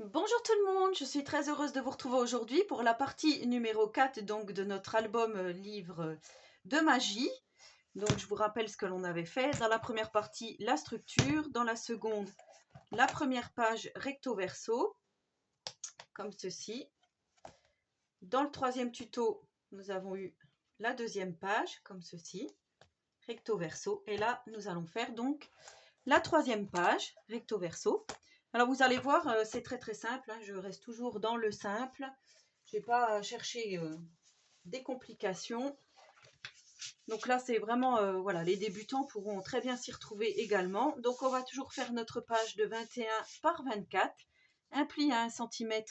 Bonjour tout le monde, je suis très heureuse de vous retrouver aujourd'hui pour la partie numéro 4 donc, de notre album livre de magie. Donc je vous rappelle ce que l'on avait fait. Dans la première partie, la structure. Dans la seconde, la première page recto verso, comme ceci. Dans le troisième tuto, nous avons eu la deuxième page, comme ceci, recto verso. Et là, nous allons faire donc la troisième page, recto verso. Alors vous allez voir, c'est très simple, hein, je reste toujours dans le simple. Je n'ai pas cherché des complications. Donc là, c'est vraiment, voilà, les débutants pourront très bien s'y retrouver également. Donc on va toujours faire notre page de 21 par 24, un pli à 1 cm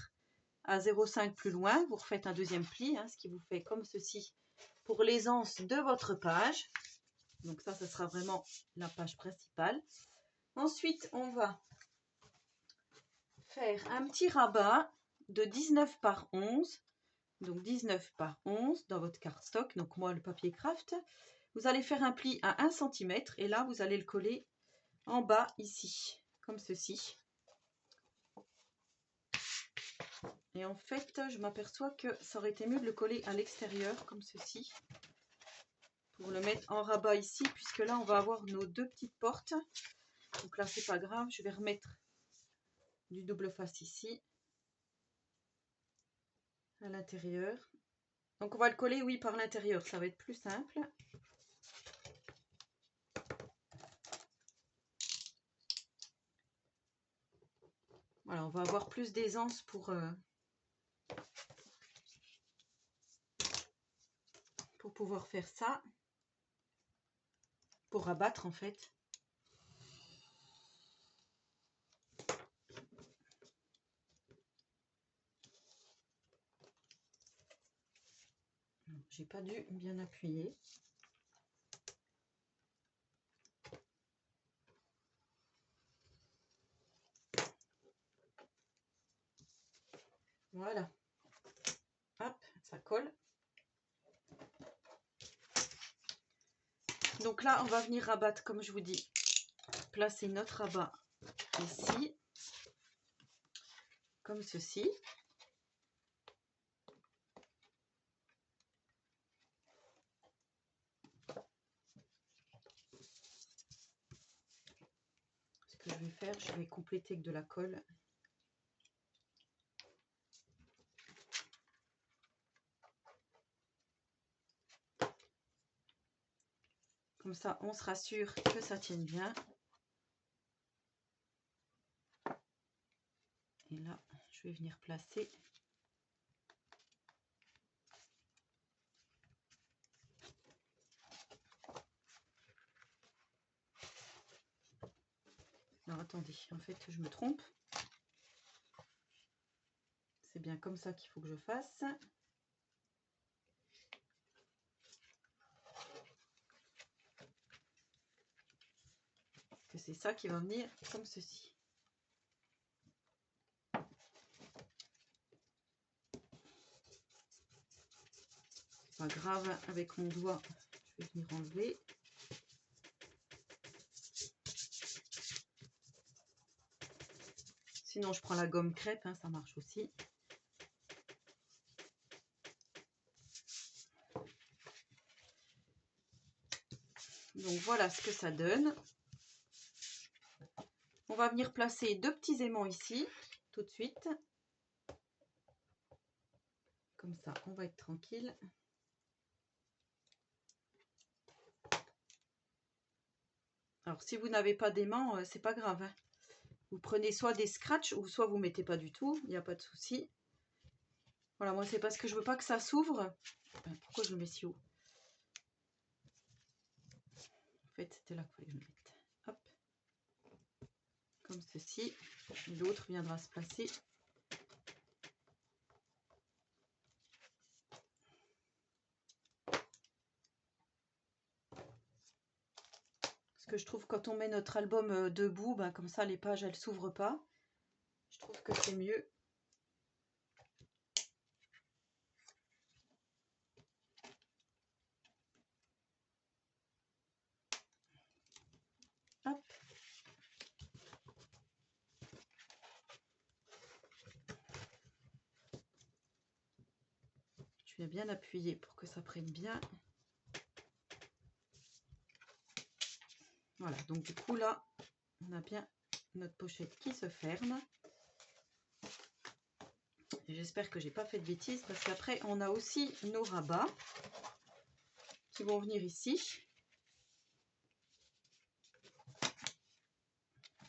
à 0,5 plus loin. Vous refaites un deuxième pli, hein, ce qui vous fait comme ceci pour l'aisance de votre page. Donc ça, ce sera vraiment la page principale. Ensuite, on va faire un petit rabat de 19 par 11. Donc 19 par 11 dans votre cardstock. Donc moi, le papier craft. Vous allez faire un pli à 1 cm et là, vous allez le coller en bas ici, comme ceci. Et en fait, je m'aperçois que ça aurait été mieux de le coller à l'extérieur, comme ceci, pour le mettre en rabat ici, puisque là, on va avoir nos deux petites portes. Donc là, c'est pas grave, je vais remettre du double face ici, à l'intérieur. Donc on va le coller, oui, par l'intérieur, ça va être plus simple. Voilà, on va avoir plus d'aisance pour pouvoir faire ça, pour rabattre en fait. J'ai pas dû bien appuyer. Voilà. Hop, ça colle. Donc là, on va venir rabattre, comme je vous dis, placer notre rabat ici, comme ceci. Ce que je vais faire, je vais compléter avec de la colle. Comme ça, on se rassure que ça tienne bien. Et là, je vais venir placer. Alors attendez, en fait, je me trompe. C'est bien comme ça qu'il faut que je fasse. Que c'est ça qui va venir comme ceci. Pas grave, avec mon doigt, je vais venir enlever. Sinon, je prends la gomme crêpe, hein, ça marche aussi. Donc voilà ce que ça donne. On va venir placer deux petits aimants ici, tout de suite. Comme ça, on va être tranquille. Alors, si vous n'avez pas d'aimant, c'est pas grave, hein. Vous prenez soit des scratchs ou soit vous mettez pas du tout, il n'y a pas de souci. Voilà, moi c'est parce que je veux pas que ça s'ouvre. Pourquoi je le mets si haut? En fait, c'était là qu'il fallait que je le mette. Hop. Comme ceci. L'autre viendra se placer. Parce que je trouve quand on met notre album debout, ben, comme ça les pages elles s'ouvrent pas. Je trouve que c'est mieux. Hop. viens bien appuyer pour que ça prenne bien. Voilà, donc du coup là, on a bien notre pochette qui se ferme. J'espère que j'ai pas fait de bêtises parce qu'après on a aussi nos rabats qui vont venir ici.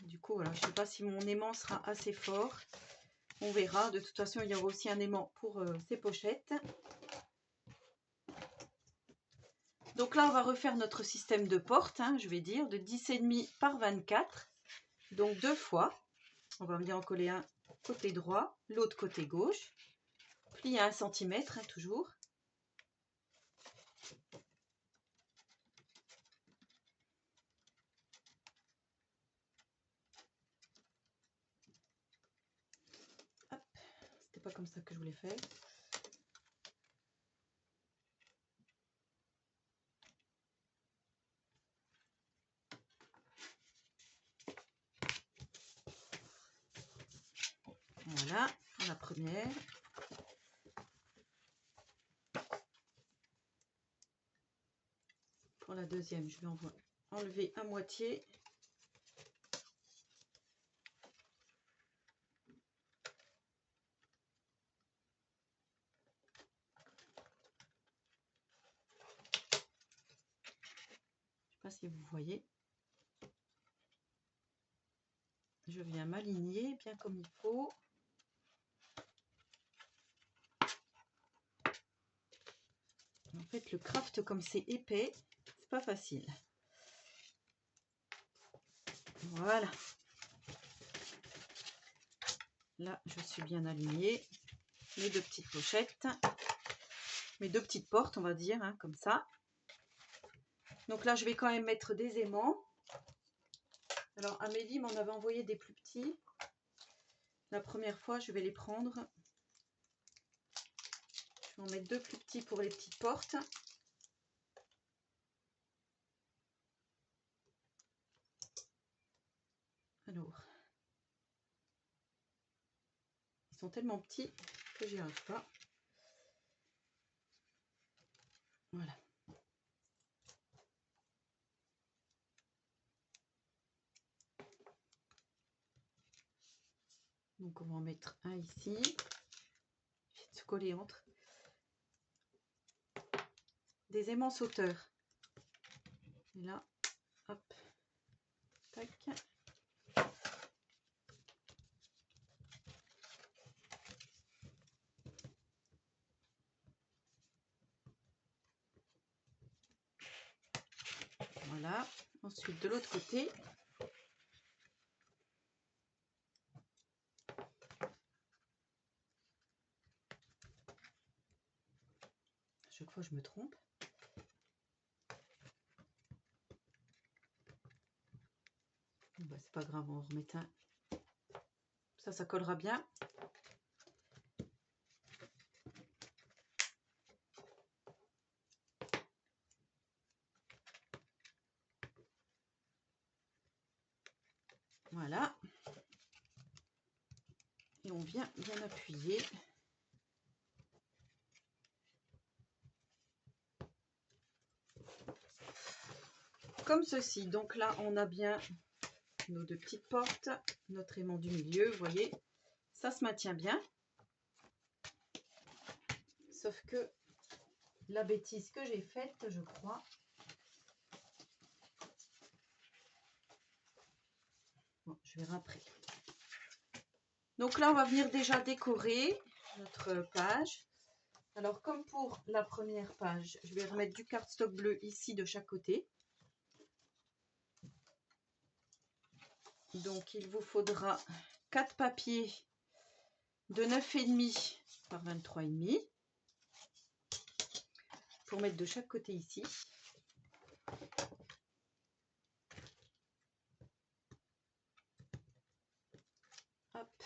Du coup, voilà, je ne sais pas si mon aimant sera assez fort. On verra. De toute façon, il y aura aussi un aimant pour ces pochettes. Donc là, on va refaire notre système de porte, hein, je vais dire, de 10,5 par 24. Donc 2 fois. On va venir en coller un côté droit, l'autre côté gauche. Plier à 1 cm, hein, toujours. C'était pas comme ça que je voulais faire. Voilà, pour la première. Pour la deuxième, je vais enlever à moitié. Je ne sais pas si vous voyez. Je viens m'aligner bien comme il faut. En fait, le craft, comme c'est épais, c'est pas facile. Voilà. Là, je suis bien alignée. Mes 2 petites pochettes. Mes 2 petites portes, on va dire, hein, comme ça. Donc là, je vais quand même mettre des aimants. Alors, Amélie m'en avait envoyé des plus petits. La première fois, je vais les prendre. Je vais en mettre 2 plus petits pour les petites portes. Alors, ils sont tellement petits que j'y arrive pas. Voilà. Donc, on va en mettre un ici. Il suffit de se coller entre. Des aimants sauteurs. Et là, hop, tac. Voilà. Ensuite, de l'autre côté. Chaque fois, je me trompe. Bah, c'est pas grave, on va remettre un. Ça collera bien. Voilà. Et on vient bien appuyer. Comme ceci. Donc là, on a bien nos 2 petites portes, notre aimant du milieu, vous voyez. Ça se maintient bien. Sauf que la bêtise que j'ai faite, je crois. Bon, je verrai après. Donc là, on va venir déjà décorer notre page. Alors, comme pour la première page, je vais remettre du cardstock bleu ici de chaque côté. Donc, il vous faudra 4 papiers de 9,5 par 23,5 pour mettre de chaque côté ici. Hop.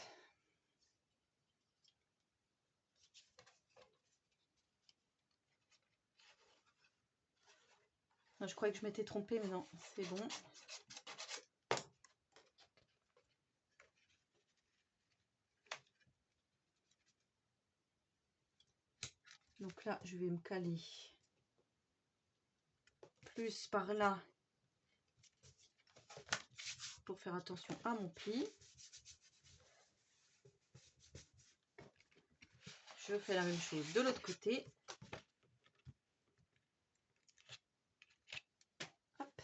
Je croyais que je m'étais trompée, mais non, c'est bon. Donc là, je vais me caler plus par là pour faire attention à mon pli. Je fais la même chose de l'autre côté. Hop.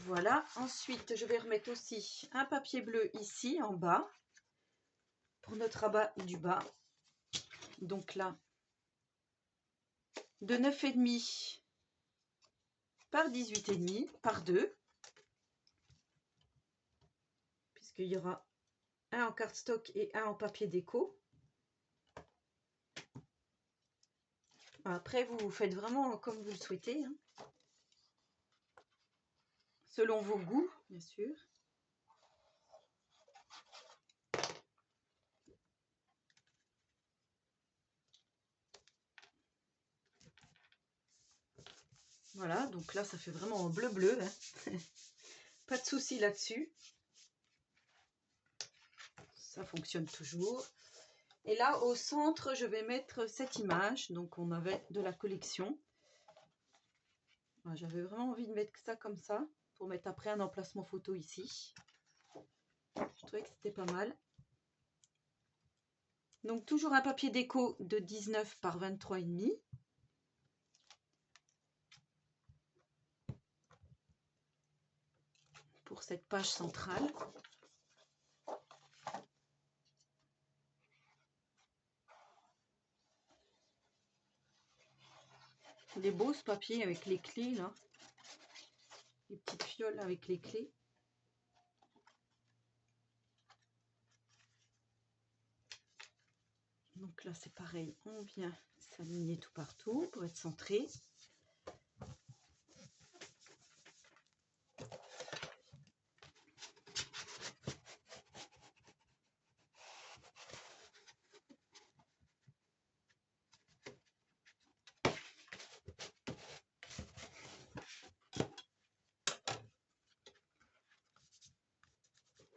Voilà, ensuite je vais remettre aussi un papier bleu ici en bas pour notre rabat du bas. Donc là, de 9,5 par 18,5 par 2, puisqu'il y aura un en cardstock et un en papier déco. Après, vous faites vraiment comme vous le souhaitez, hein, selon vos goûts, bien sûr. Voilà, donc là, ça fait vraiment bleu-bleu, hein. Pas de souci là-dessus. Ça fonctionne toujours. Et là, au centre, je vais mettre cette image. Donc, on avait de la collection. J'avais vraiment envie de mettre ça comme ça, pour mettre après un emplacement photo ici. Je trouvais que c'était pas mal. Donc, toujours un papier déco de 19 par 23,5. Pour cette page centrale. Il est beau ce papier avec les clés là. Les petites fioles avec les clés. Donc là c'est pareil, on vient s'aligner tout partout pour être centré.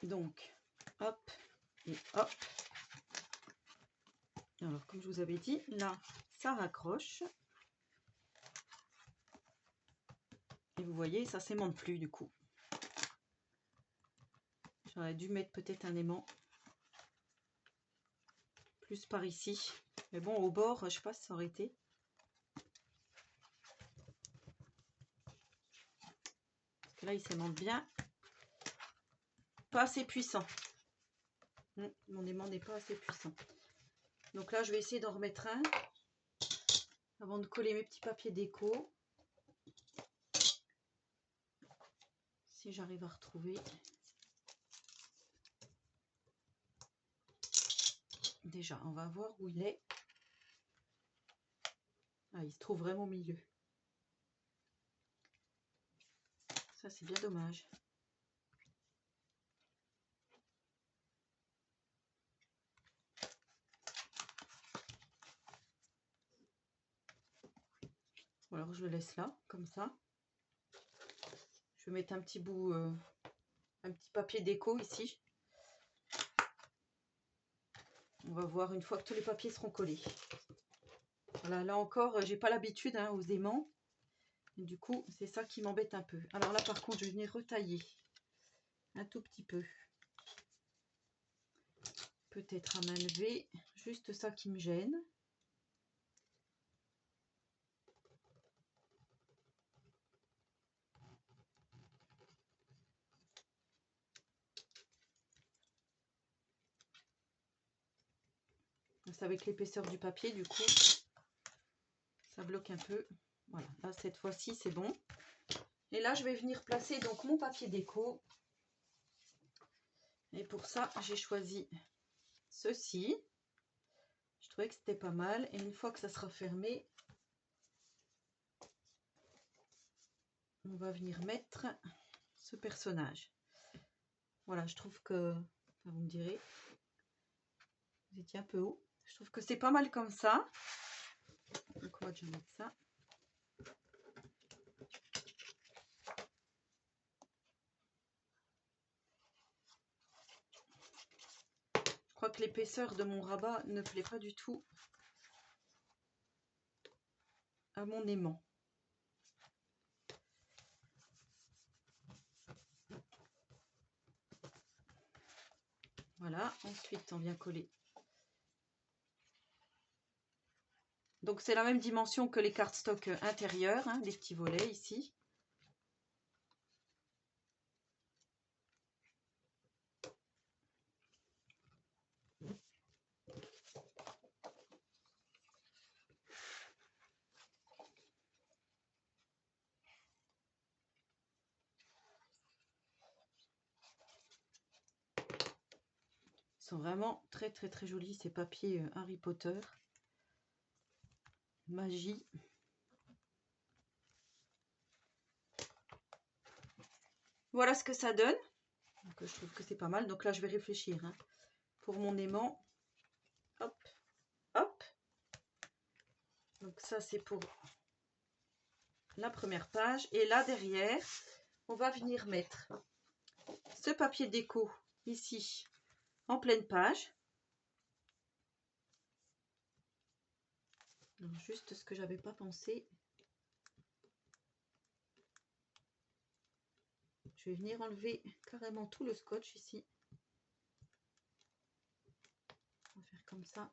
Donc, hop et hop. Alors, comme je vous avais dit, là, ça raccroche. Et vous voyez, ça s'aimante plus du coup. J'aurais dû mettre peut-être un aimant plus par ici. Mais bon, au bord, je sais pas si ça aurait été. Parce que là, il s'aimante bien. Pas assez puissant. Mon aimant n'est pas assez puissant. Donc là, je vais essayer d'en remettre un avant de coller mes petits papiers déco. Si j'arrive à retrouver. Déjà, on va voir où il est. Ah, il se trouve vraiment au milieu. Ça, c'est bien dommage. Alors, je le laisse là, comme ça. Je vais mettre un petit bout, un petit papier déco ici. On va voir une fois que tous les papiers seront collés. Voilà, là encore, j'ai pas l'habitude aux aimants. Et du coup, c'est ça qui m'embête un peu. Alors là, par contre, je vais venir retailler un tout petit peu. Peut-être à main levée. Juste ça qui me gêne. C'est avec l'épaisseur du papier, du coup, ça bloque un peu. Voilà, là, cette fois-ci, c'est bon. Et là, je vais venir placer donc mon papier déco. Et pour ça, j'ai choisi ceci. Je trouvais que c'était pas mal. Et une fois que ça sera fermé, on va venir mettre ce personnage. Voilà, je trouve que, enfin, vous me direz, vous étiez un peu haut. Je trouve que c'est pas mal comme ça. Donc on va déjà mettre ça. Je crois que l'épaisseur de mon rabat ne plaît pas du tout à mon aimant. Voilà, ensuite on vient coller. Donc c'est la même dimension que les cardstock intérieures, hein, les petits volets ici. Ils sont vraiment très très très jolis ces papiers Harry Potter. Magie. Voilà ce que ça donne. Donc, je trouve que c'est pas mal. Donc là je vais réfléchir. Hein. Pour mon aimant. Hop. Hop. Donc ça c'est pour la première page. Et là derrière, on va venir mettre ce papier déco ici en pleine page. Alors, juste ce que j'avais pas pensé. Je vais venir enlever carrément tout le scotch ici. On va faire comme ça.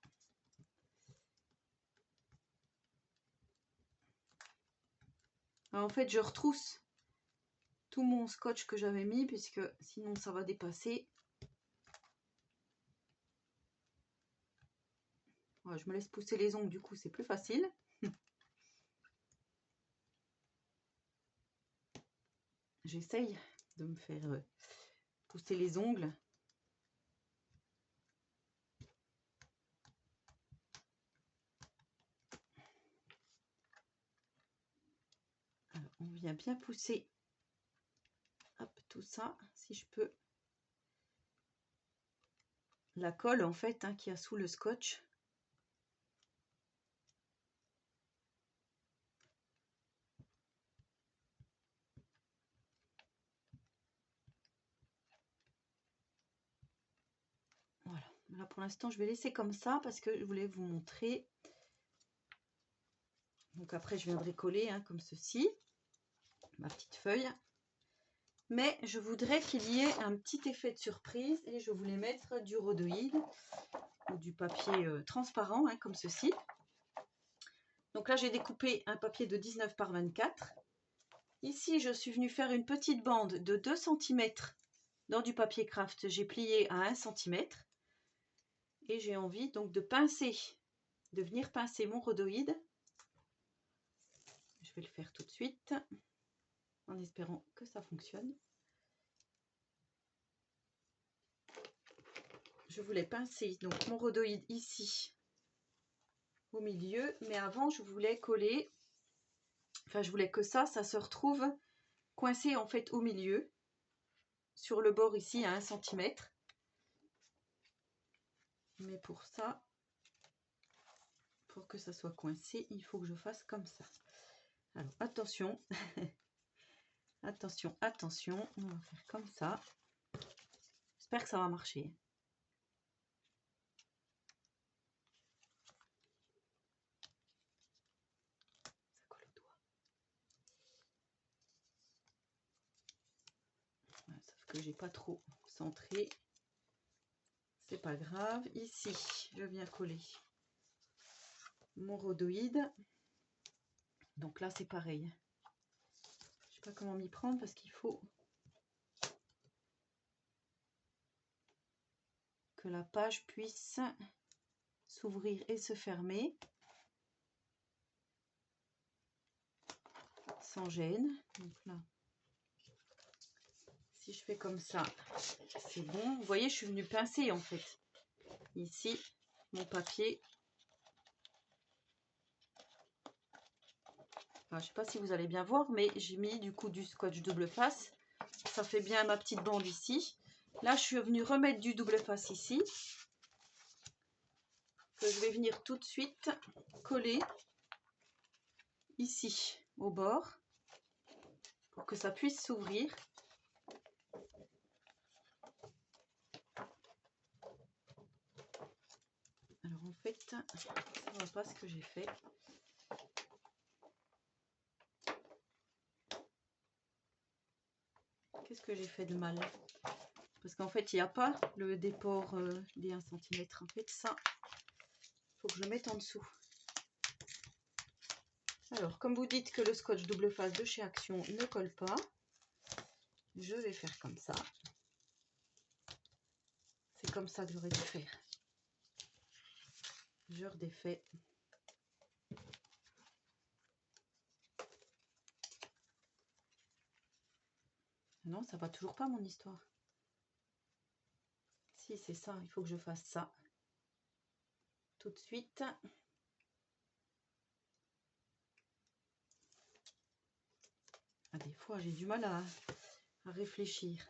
Alors, en fait, je retrousse tout mon scotch que j'avais mis puisque sinon ça va dépasser. Voilà, je me laisse pousser les ongles, du coup c'est plus facile. J'essaye de me faire pousser les ongles. Alors, on vient bien pousser hop, tout ça, si je peux. La colle en fait hein, qu'il y a sous le scotch. Voilà, là pour l'instant je vais laisser comme ça parce que je voulais vous montrer. Donc après je viendrai coller hein, comme ceci, ma petite feuille. Mais je voudrais qu'il y ait un petit effet de surprise et je voulais mettre du rhodoïde ou du papier transparent hein, comme ceci. Donc là j'ai découpé un papier de 19 par 24. Ici je suis venue faire une petite bande de 2 cm dans du papier craft. J'ai plié à 1 cm. Et j'ai envie donc de pincer, de venir pincer mon rhodoïde. Je vais le faire tout de suite en espérant que ça fonctionne. Je voulais pincer donc mon rhodoïde ici au milieu, mais avant je voulais coller, enfin je voulais que ça se retrouve coincé en fait au milieu, sur le bord ici à 1 cm. Mais pour ça, pour que ça soit coincé, il faut que je fasse comme ça. Alors attention, attention, attention, on va faire comme ça. J'espère que ça va marcher. Ça colle au doigt. Voilà, sauf que j'ai pas trop centré. C'est pas grave. Ici, je viens coller mon rhodoïde. Donc là, c'est pareil. Je sais pas comment m'y prendre parce qu'il faut que la page puisse s'ouvrir et se fermer sans gêne. Donc là, si je fais comme ça, c'est bon. Vous voyez, je suis venue pincer en fait. Ici, mon papier. Alors, je sais pas si vous allez bien voir, mais j'ai mis du coup du scotch double face Ça fait bien ma petite bande ici. Là, je suis venue remettre du double face ici. Que je vais venir tout de suite coller ici au bord pour que ça puisse s'ouvrir. Alors en fait, ça ne va pas ce que j'ai fait. Qu'est-ce que j'ai fait de mal? Parce qu'en fait, il n'y a pas le déport des 1 cm. En fait, ça, il faut que je le mette en dessous. Alors, comme vous dites que le scotch double face de chez Action ne colle pas, je vais faire comme ça. C'est comme ça que j'aurais dû faire. Je redéfais. Non, ça va toujours pas mon histoire. Si, c'est ça, il faut que je fasse ça. Tout de suite. Ah, des fois, j'ai du mal à réfléchir.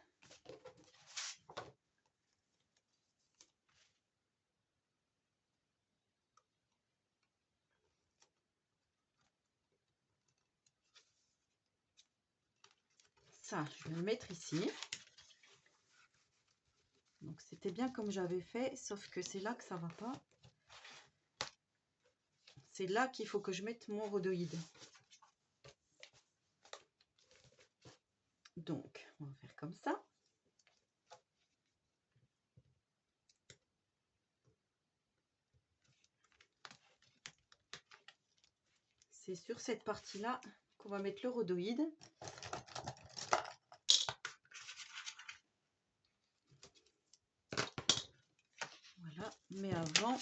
Ça, je vais le mettre ici. Donc, c'était bien comme j'avais fait, sauf que c'est là que ça va pas. C'est là qu'il faut que je mette mon rhodoïde. Donc, on va faire comme ça. C'est sur cette partie-là qu'on va mettre le rhodoïde. Voilà, mais avant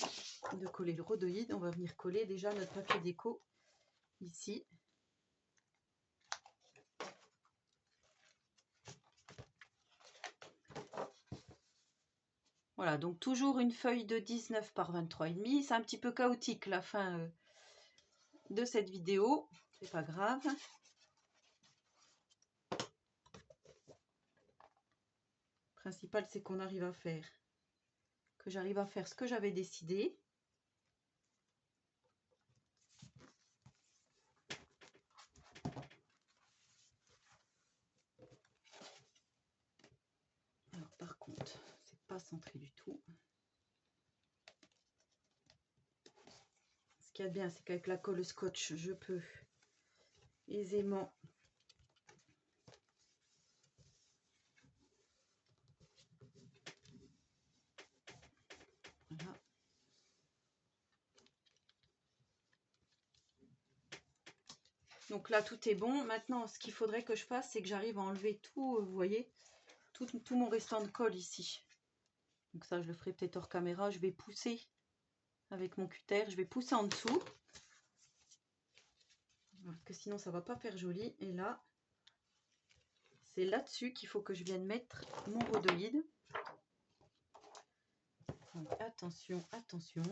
de coller le rhodoïde, on va venir coller déjà notre papier déco ici. Voilà, donc toujours une feuille de 19 par 23,5. C'est un petit peu chaotique la fin de cette vidéo, c'est pas grave. Le principal, c'est qu'on arrive à faire, que j'arrive à faire ce que j'avais décidé. Alors par contre, c'est pas centré du tout. Ce qu'il y a de bien, c'est qu'avec la colle scotch, je peux aisément voilà. Donc là, tout est bon. Maintenant, ce qu'il faudrait que je fasse, c'est que j'arrive à enlever tout, vous voyez, tout mon restant de colle ici. Donc ça, je le ferai peut-être hors caméra. Je vais pousser avec mon cutter, je vais pousser en dessous. Parce que sinon, ça va pas faire joli. Et là, c'est là-dessus qu'il faut que je vienne mettre mon rhodoïde. Donc attention, attention.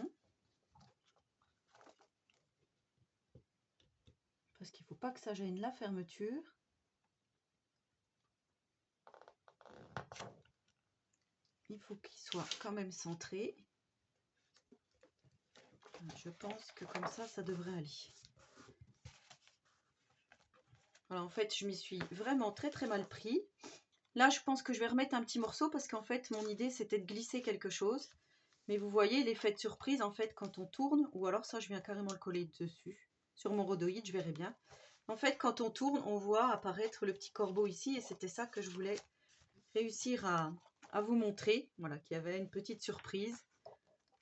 Parce qu'il ne faut pas que ça gêne la fermeture. Il faut qu'il soit quand même centré. Je pense que comme ça devrait aller. Voilà, en fait, je m'y suis vraiment très mal pris. Là, je pense que je vais remettre un petit morceau parce qu'en fait, mon idée, c'était de glisser quelque chose. Mais vous voyez l'effet de surprise, en fait, quand on tourne, ou alors ça, je viens carrément le coller dessus. Sur mon rhodoïde, je verrai bien. En fait, quand on tourne, on voit apparaître le petit corbeau ici, et c'était ça que je voulais réussir à vous montrer. Voilà, qu'il y avait une petite surprise.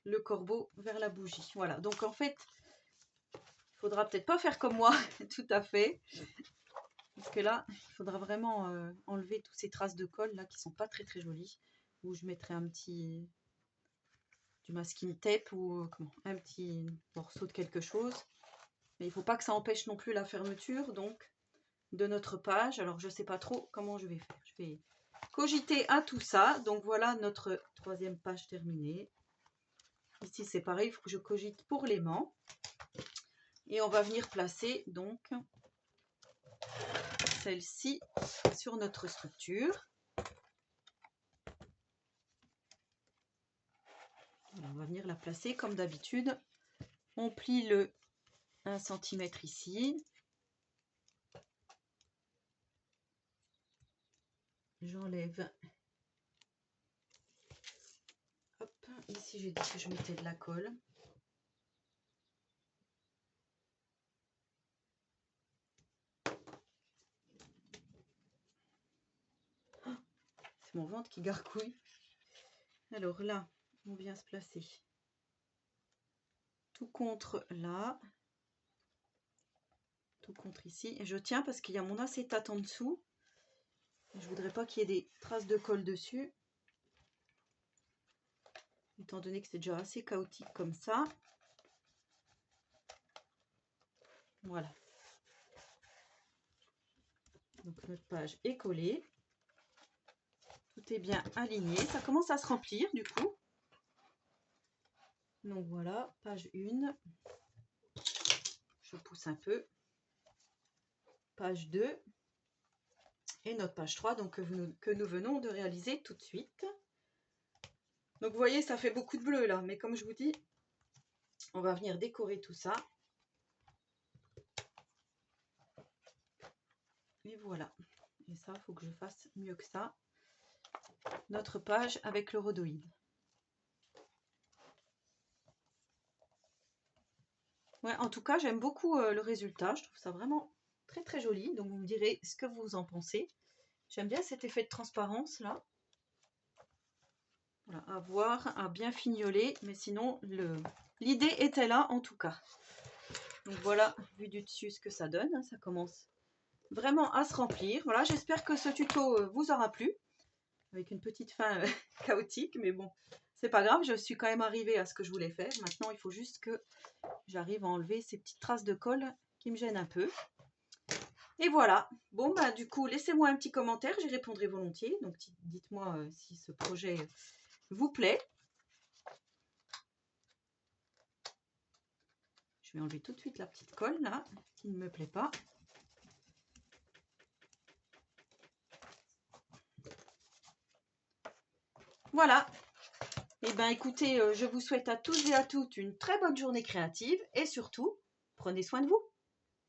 Le corbeau vers la bougie. Voilà, donc en fait, il faudra peut-être pas faire comme moi, tout à fait. Parce que là, il faudra vraiment enlever toutes ces traces de colle là qui sont pas très jolies. Ou je mettrai un petit du masking tape ou un petit morceau de quelque chose. Mais il faut pas que ça empêche non plus la fermeture donc de notre page. Alors je sais pas trop comment je vais faire. Je vais cogiter à tout ça. Donc voilà notre 3e page terminée. Ici c'est pareil, il faut que je cogite pour l'aimant. Et on va venir placer donc celle-ci sur notre structure. Voilà, on va venir la placer comme d'habitude. On plie le 1 cm ici. J'enlève. Hop, ici j'ai dit que je mettais de la colle. C'est mon ventre qui gargouille. Alors là, on vient se placer tout contre là, tout contre ici. Et je tiens parce qu'il y a mon acétate en dessous. Je voudrais pas qu'il y ait des traces de colle dessus. Étant donné que c'est déjà assez chaotique comme ça. Voilà. Donc notre page est collée. Tout est bien aligné. Ça commence à se remplir du coup. Donc voilà, page 1. Je pousse un peu. Page 2. Et notre page 3 donc, que nous venons de réaliser tout de suite. Donc vous voyez, ça fait beaucoup de bleu là. Mais comme je vous dis, on va venir décorer tout ça. Et voilà. Et ça, il faut que je fasse mieux que ça. Notre page avec le rhodoïde. Ouais, en tout cas, j'aime beaucoup le résultat. Je trouve ça vraiment très très joli. Donc vous me direz ce que vous en pensez. J'aime bien cet effet de transparence là. Voilà, à voir, à bien fignoler. Mais sinon, l'idée était là en tout cas. Donc voilà, vu du dessus ce que ça donne. Ça commence vraiment à se remplir. Voilà, j'espère que ce tuto vous aura plu. Avec une petite fin chaotique. Mais bon, c'est pas grave. Je suis quand même arrivée à ce que je voulais faire. Maintenant, il faut juste que j'arrive à enlever ces petites traces de colle qui me gênent un peu. Et voilà. Bon, bah du coup, laissez-moi un petit commentaire. J'y répondrai volontiers. Donc, dites-moi si ce projet vous plaît. Je vais enlever tout de suite la petite colle là, qui ne me plaît pas. Voilà. Et bien écoutez, je vous souhaite à tous et à toutes une très bonne journée créative et surtout, prenez soin de vous.